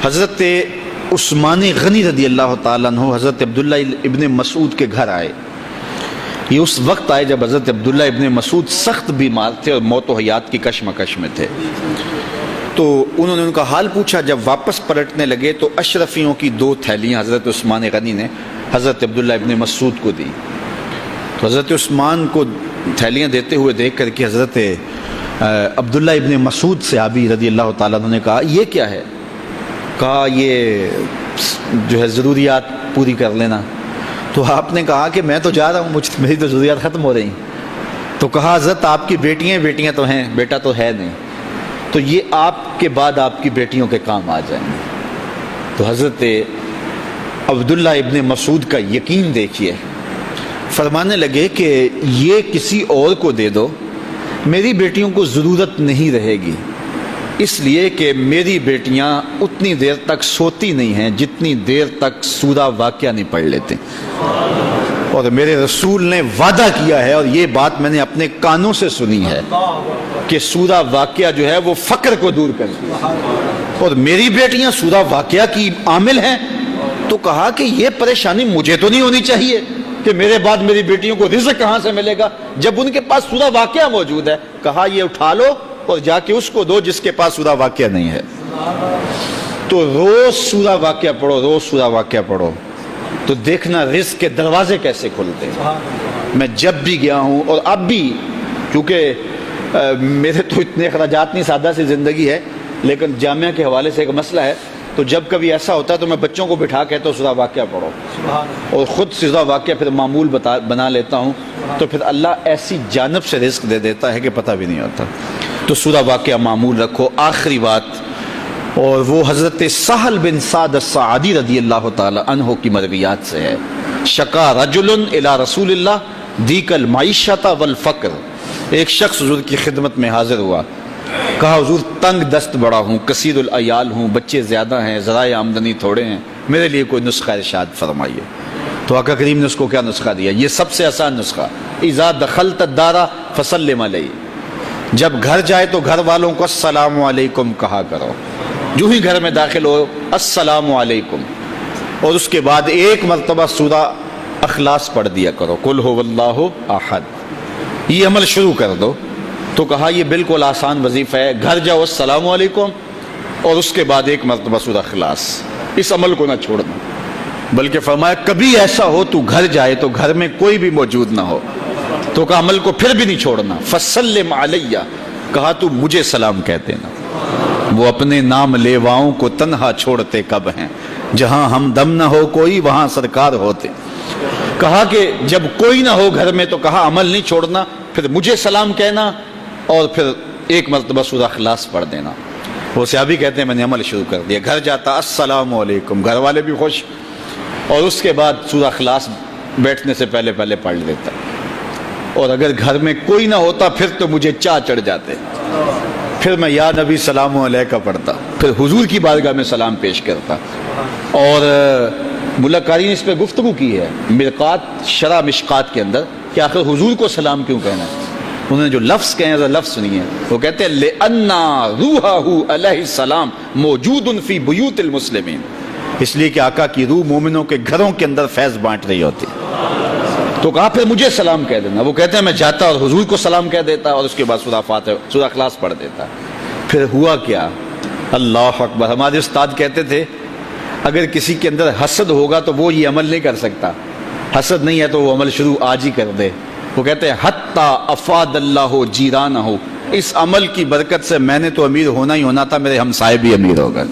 حضرت عثمان غنی رضی اللہ تعالیٰ عنہ حضرت عبداللہ ابن مسعود کے گھر آئے. یہ اس وقت آئے جب حضرت عبداللہ ابن مسعود سخت بیمار تھے اور موت و حیات کی کشمکش میں تھے. تو انہوں نے ان کا حال پوچھا. جب واپس پلٹنے لگے تو اشرفیوں کی 2 تھیلیاں حضرت عثمان غنی نے حضرت عبداللہ ابن مسعود کو دی. تو حضرت عثمان کو تھیلیاں دیتے ہوئے دیکھ کر کے حضرت عبداللہ ابن مسعود صحابی رضی اللہ تعالیٰ عنہ نے کہا یہ کیا ہے؟ کہا یہ جو ہے ضروریات پوری کر لینا. تو آپ نے کہا کہ میں تو جا رہا ہوں, میری تو ضروریات ختم ہو رہی ہیں. تو کہا حضرت آپ کی بیٹیاں تو ہیں, بیٹا تو ہے نہیں, تو یہ آپ کے بعد آپ کی بیٹیوں کے کام آ جائیں گے. تو حضرت عبداللہ ابن مسعود کا یقین دیکھیے, فرمانے لگے کہ یہ کسی اور کو دے دو, میری بیٹیوں کو ضرورت نہیں رہے گی, اس لیے کہ میری بیٹیاں اتنی دیر تک سوتی نہیں ہیں جتنی دیر تک سورہ واقعہ نہیں پڑھ لیتے. اور میرے رسول نے وعدہ کیا ہے, اور یہ بات میں نے اپنے کانوں سے سنی ہے, کہ سورہ واقعہ جو ہے وہ فقر کو دور کرتی ہے, اور میری بیٹیاں سورہ واقعہ کی عامل ہیں. تو کہا کہ یہ پریشانی مجھے تو نہیں ہونی چاہیے کہ میرے بعد میری بیٹیوں کو رزق کہاں سے ملے گا جب ان کے پاس سورہ واقعہ موجود ہے. کہا یہ اٹھا لو اور جا کے اس کو دو جس کے پاس سورہ واقعہ نہیں ہے. تو روز سورہ واقعہ پڑھو, روز سورہ واقعہ پڑھو, تو دیکھنا رزق کے دروازے کیسے کھلتے ہیں. میں جب بھی گیا ہوں, اور اب بھی, کیونکہ میرے تو اتنے اخراجات نہیں, سادہ سی زندگی ہے, لیکن جامعہ کے حوالے سے ایک مسئلہ ہے, تو جب کبھی ایسا ہوتا ہے تو میں بچوں کو بٹھا کہتا ہوں سورہ واقعہ پڑھو, اور خود سورہ واقعہ پھر معمول بنا لیتا ہوں, تو پھر اللہ ایسی جانب سے رزق دے دیتا ہے کہ پتہ بھی نہیں ہوتا. تو سورہ واقعہ معمول رکھو. آخری بات, اور وہ حضرت سہل بن سعد الساعدی رضی اللہ تعالی عنہ کی مرویات سے ہے. شکا رجل الی رسول اللہ دیک المعیشۃ والفقر. ایک شخص حضور کی خدمت میں حاضر ہوا, کہا حضور تنگ دست بڑا ہوں, کثیر العیال ہوں, بچے زیادہ ہیں, ذرائع آمدنی تھوڑے ہیں, میرے لیے کوئی نسخہ ارشاد فرمائیے. تو آقا کریم نے اس کو کیا نسخہ دیا؟ یہ سب سے آسان نسخہ, اذا دخلت الدار فسلم علیہ. جب گھر جائے تو گھر والوں کو السلام علیکم کہا کرو. جو ہی گھر میں داخل ہو السلام علیکم, اور اس کے بعد ایک مرتبہ سورہ اخلاص پڑھ دیا کرو, قل هو اللہ احد. یہ عمل شروع کر دو. تو کہا یہ بالکل آسان وظیفہ ہے, گھر جاؤ السلام علیکم, اور اس کے بعد ایک مرتبہ سورہ اخلاص. اس عمل کو نہ چھوڑنا, بلکہ فرمایا کبھی ایسا ہو تو گھر جائے تو گھر میں کوئی بھی موجود نہ ہو, تو کہا عمل کو پھر بھی نہیں چھوڑنا. فسلم علیہ, کہا تو مجھے سلام کہہ دینا. وہ اپنے نام لیواؤں کو تنہا چھوڑتے کب ہیں, جہاں ہم دم نہ ہو کوئی وہاں سرکار ہوتے. کہا کہ جب کوئی نہ ہو گھر میں تو کہا عمل نہیں چھوڑنا, پھر مجھے سلام کہنا, اور پھر ایک مرتبہ سورہ اخلاص پڑھ دینا. وہ صحابی کہتے ہیں میں نے عمل شروع کر دیا, گھر جاتا السلام علیکم, گھر والے بھی خوش, اور اس کے بعد سورہ اخلاص بیٹھنے سے پہلے پڑھ لیتا. اور اگر گھر میں کوئی نہ ہوتا پھر تو مجھے چاہ چڑھ جاتے, پھر میں یا نبی سلام علیکہ پڑھتا, پھر حضور کی بارگاہ میں سلام پیش کرتا. اور ملا قاری نے اس پہ گفتگو کی ہے مرقات شرح مشکات کے اندر, کہ آخر حضور کو سلام کیوں کہنا ہے. انہوں نے جو لفظ کہے ہیں لفظ سنیے, وہ کہتے ہیں لِأَنَّا رُوحَهُ عَلَيْهِ السلام موجود فی بیوت المسلمین. اس لیے کہ آقا کی روح مومنوں کے گھروں کے اندر فیض بانٹ رہی ہوتی. تو کہا پھر مجھے سلام کہہ دینا. وہ کہتے ہیں میں جاتا اور حضور کو سلام کہہ دیتا, اور اس کے بعد سورہ فاتحہ سورہ اخلاص پڑھ دیتا. پھر ہوا کیا, اللہ اکبر. ہمارے استاد کہتے تھے اگر کسی کے اندر حسد ہوگا تو وہ یہ عمل نہیں کر سکتا, حسد نہیں ہے تو وہ عمل شروع آج ہی کر دے. وہ کہتے ہیں حتی افاد اللہ جیرانہ, اس عمل کی برکت سے میں نے تو امیر ہونا ہی ہونا تھا, میرے ہمسائے بھی امیر ہو گئے.